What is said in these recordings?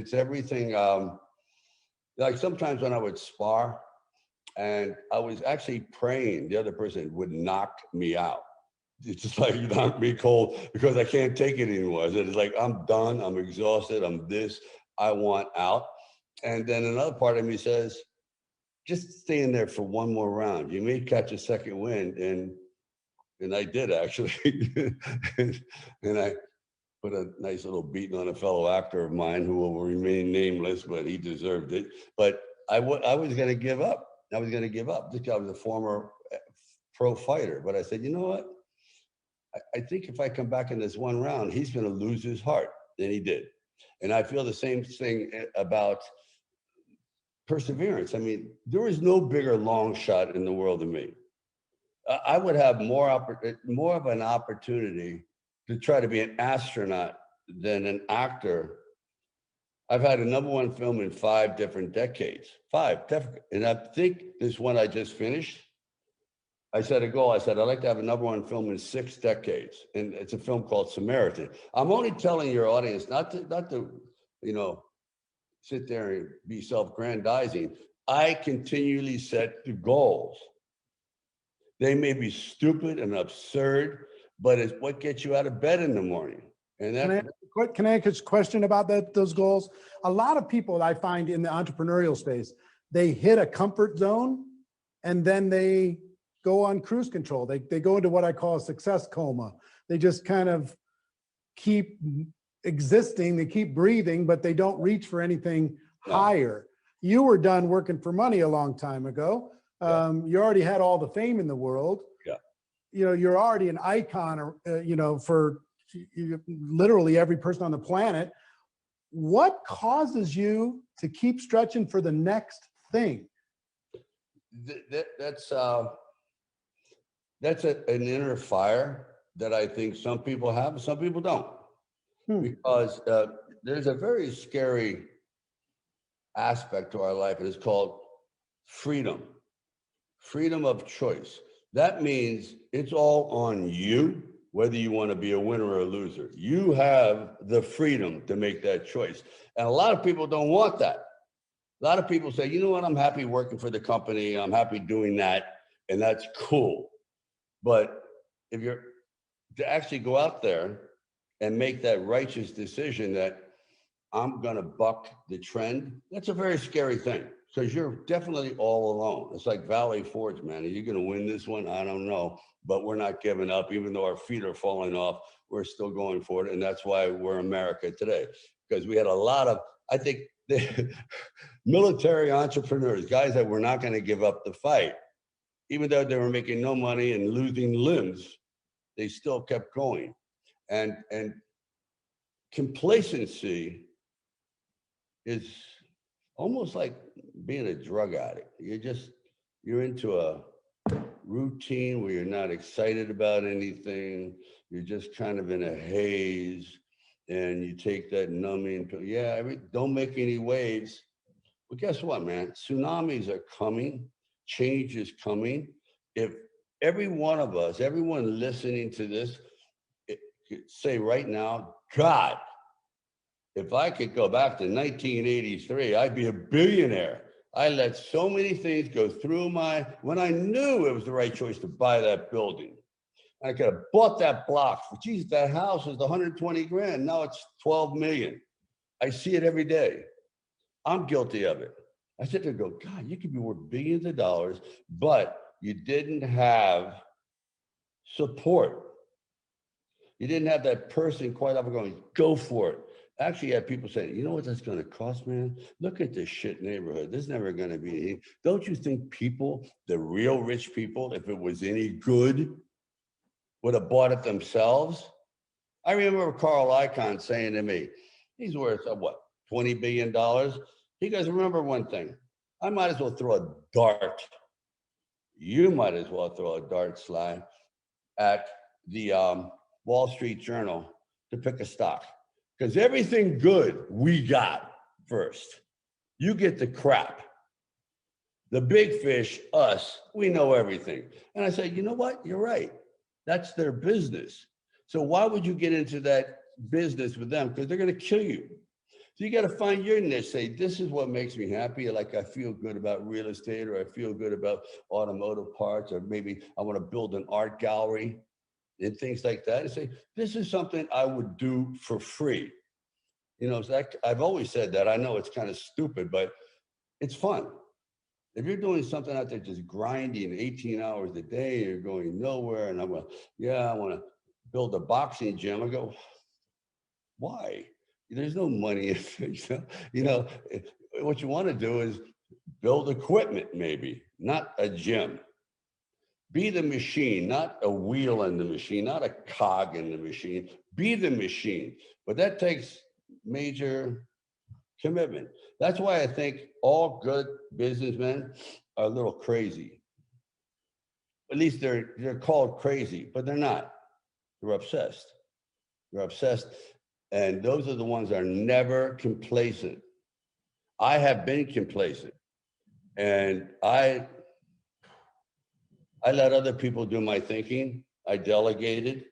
It's everything. Like sometimes when I would spar and I was actually praying the other person would knock me out. It's just like, you knock me cold because I can't take it anymore. It's like, I'm done. I'm exhausted. I'm this. I want out. And then another part of me says, just stay in there for one more round. You may catch a second wind. And I did actually. and I put a nice little beating on a fellow actor of mine who will remain nameless, but he deserved it. But I was going to give up. I was going to give up. This guy was a former pro fighter. But I said, you know what? I think if I come back in this one round, he's going to lose his heart. And he did. And I feel the same thing about perseverance. I mean, there is no bigger long shot in the world than me. I would have more of an opportunity to try to be an astronaut than an actor. I've had a #1 film in 5 different decades, 5 different. And I think this one I just finished, I set a goal. I said, I'd like to have a #1 film in 6 decades. And it's a film called Samaritan. I'm only telling your audience not to, you know, sit there and be self-grandizing. I continually set the goals. They may be stupid and absurd, but it's what gets you out of bed in the morning. And that. Can I ask a question about those goals? A lot of people I find in the entrepreneurial space, they hit a comfort zone and then they go on cruise control. They go into what I call a success coma. They just kind of keep existing, they keep breathing, but they don't reach for anything higher. You were done working for money a long time ago. You already had all the fame in the world. Yeah. You know, you're already an icon, you know, for literally every person on the planet. What causes you to keep stretching for the next thing? That's an inner fire that I think some people have, some people don't. Because there's a very scary aspect to our life, and it's called freedom. Freedom of choice. That means it's all on you, whether you want to be a winner or a loser. You have the freedom to make that choice. And a lot of people don't want that. A lot of people say, you know what, I'm happy working for the company. I'm happy doing that. And that's cool. But if you're to actually go out there and make that righteous decision that I'm going to buck the trend, that's a very scary thing. Because you're definitely all alone. It's like Valley Forge, man. Are you going to win this one? I don't know. But we're not giving up. Even though our feet are falling off, we're still going for it. And that's why we're America today. Because we had a lot of, I think, military entrepreneurs, guys that were not going to give up the fight. Even though they were making no money and losing limbs, they still kept going. And complacency is almost like being a drug addict. You're into a routine where you're not excited about anything. You're just kind of in a haze, and you take that numbing pill. Yeah, don't make any waves. But guess what, man? Tsunamis are coming. Change is coming. If every one of us, everyone listening to this, say right now, God, if I could go back to 1983, I'd be a billionaire. I let so many things go through when I knew it was the right choice to buy that building. I could have bought that block. Geez, that house was 120 grand. Now it's 12 million. I see it every day. I'm guilty of it. I sit there and go, God, you could be worth billions of dollars, but you didn't have support. You didn't have that person quite often going, go for it. Actually, you had people saying, you know what that's going to cost, man? Look at this shit neighborhood. There's never going to be any. Don't you think people, the real rich people, if it was any good, would have bought it themselves? I remember Carl Icahn saying to me, he's worth, what, $20 billion? He goes, remember one thing, I might as well throw a dart. You might as well throw a dart, Sly, at the Wall Street Journal to pick a stock. Because everything good we got first. You get the crap. The big fish, us, we know everything. And I said, you know what? You're right. That's their business. So why would you get into that business with them? Because they're going to kill you. So you got to find your niche. Say, this is what makes me happy. Like I feel good about real estate, or I feel good about automotive parts, or maybe I want to build an art gallery and things like that. And say, this is something I would do for free. You know, it's like, I've always said that. I know it's kind of stupid, but it's fun. If you're doing something out there just grinding 18 hours a day, you're going nowhere, and I'm like, yeah, I want to build a boxing gym. I go, why? There's no money in it. You know, what you want to do is build equipment, maybe, not a gym. Be the machine, not a wheel in the machine, not a cog in the machine. Be the machine. But that takes major commitment. That's why I think all good businessmen are a little crazy. At least they're called crazy, but they're not. They're obsessed. They're obsessed. And those are the ones that are never complacent. I have been complacent. And I let other people do my thinking. I delegated.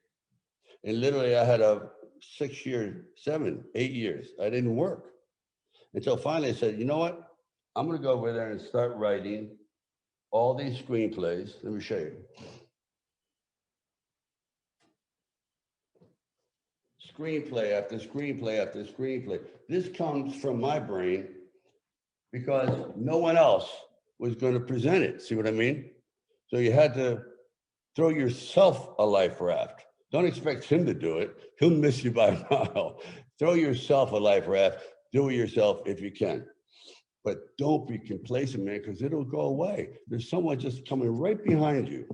And literally I had a 6 year, 7, 8 years. I didn't work. Until finally I said, you know what? I'm going to go over there and start writing all these screenplays. Let me show you. Screenplay after screenplay after screenplay. This comes from my brain because no one else was going to present it. See what I mean? So you had to throw yourself a life raft. Don't expect him to do it. He'll miss you by a mile. Throw yourself a life raft. Do it yourself if you can. But don't be complacent, man, because it'll go away. There's someone just coming right behind you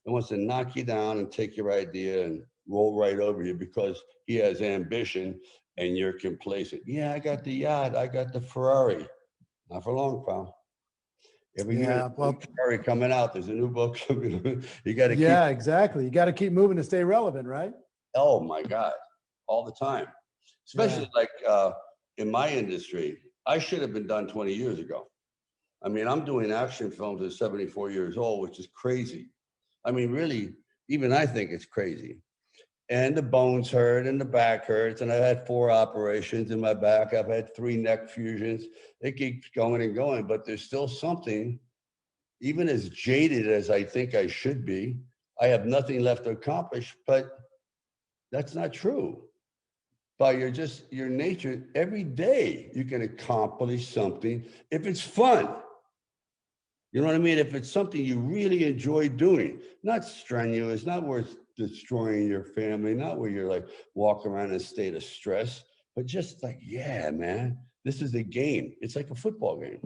and wants to knock you down and take your idea and roll right over you because he has ambition and you're complacent. Yeah, I got the yacht. I got the Ferrari. Not for long, pal. Every year, well, Ferrari coming out. There's a new book. You got to keep. Yeah, exactly. You got to keep moving to stay relevant, right? Oh my God, all the time. Especially like in my industry, I should have been done 20 years ago. I mean, I'm doing action films at 74 years old, which is crazy. I mean, really, even I think it's crazy. And the bones hurt and the back hurts. And I've had 4 operations in my back. I've had 3 neck fusions. It keeps going and going, but there's still something, even as jaded as I think I should be, I have nothing left to accomplish, but that's not true. By your nature, every day you can accomplish something if it's fun. You know what I mean? If it's something you really enjoy doing, not strenuous, not worth destroying your family, not where you're like walking around in a state of stress, but just like, yeah, man, this is a game. It's like a football game.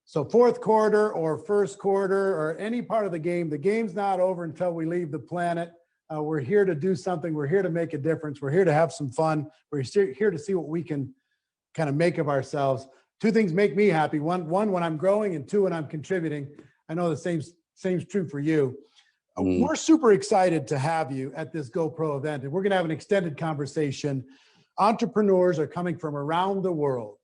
So fourth quarter or first quarter or any part of the game's not over until we leave the planet. We're here to do something. We're here to make a difference. We're here to have some fun. We're here to see what we can kind of make of ourselves. 2 things make me happy. One, when I'm growing, and 2, when I'm contributing. I know the same's true for you. We're super excited to have you at this GoPro event, and we're going to have an extended conversation. Entrepreneurs are coming from around the world.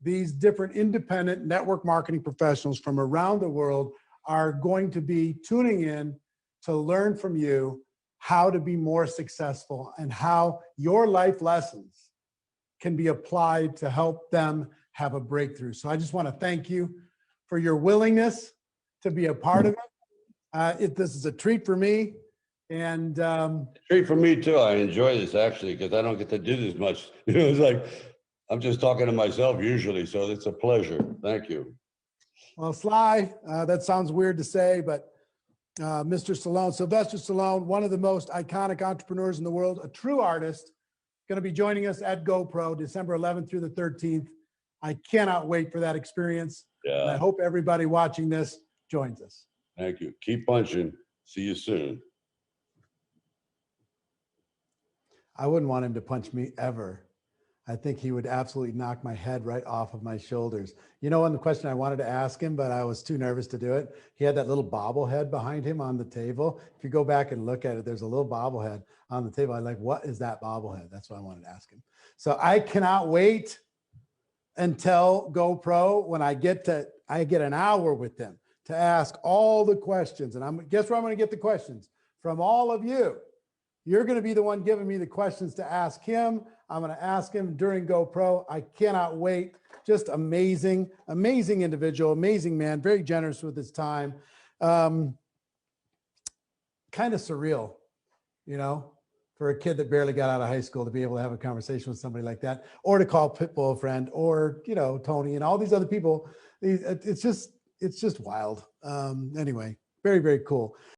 These different independent network marketing professionals from around the world are going to be tuning in to learn from you how to be more successful and how your life lessons can be applied to help them have a breakthrough. So I just want to thank you for your willingness to be a part of it. This is a treat for me. And treat for me too. I enjoy this actually because I don't get to do this much. You know, it's like I'm just talking to myself usually, so it's a pleasure. Thank you. Well, Sly, that sounds weird to say, but Mr. Stallone, Sylvester Stallone, one of the most iconic entrepreneurs in the world, a true artist, going to be joining us at GoPro December 11th through the 13th. I cannot wait for that experience. Yeah. And I hope everybody watching this joins us. Thank you. Keep punching. See you soon. I wouldn't want him to punch me ever. I think he would absolutely knock my head right off of my shoulders. You know, one the question I wanted to ask him, but I was too nervous to do it. He had that little bobblehead behind him on the table. If you go back and look at it, there's a little bobblehead on the table. I'm like, what is that bobblehead? That's what I wanted to ask him. So I cannot wait until GoPro when I get an hour with them to ask all the questions. And guess where I'm going to get the questions? From all of you. You're going to be the one giving me the questions to ask him. I'm going to ask him during GoPro. I cannot wait. Just amazing, amazing individual, amazing man, very generous with his time. Kind of surreal, you know, for a kid that barely got out of high school to be able to have a conversation with somebody like that, or to call Pitbull a friend, or, you know, Tony and all these other people. It's just wild. Anyway, very, very cool.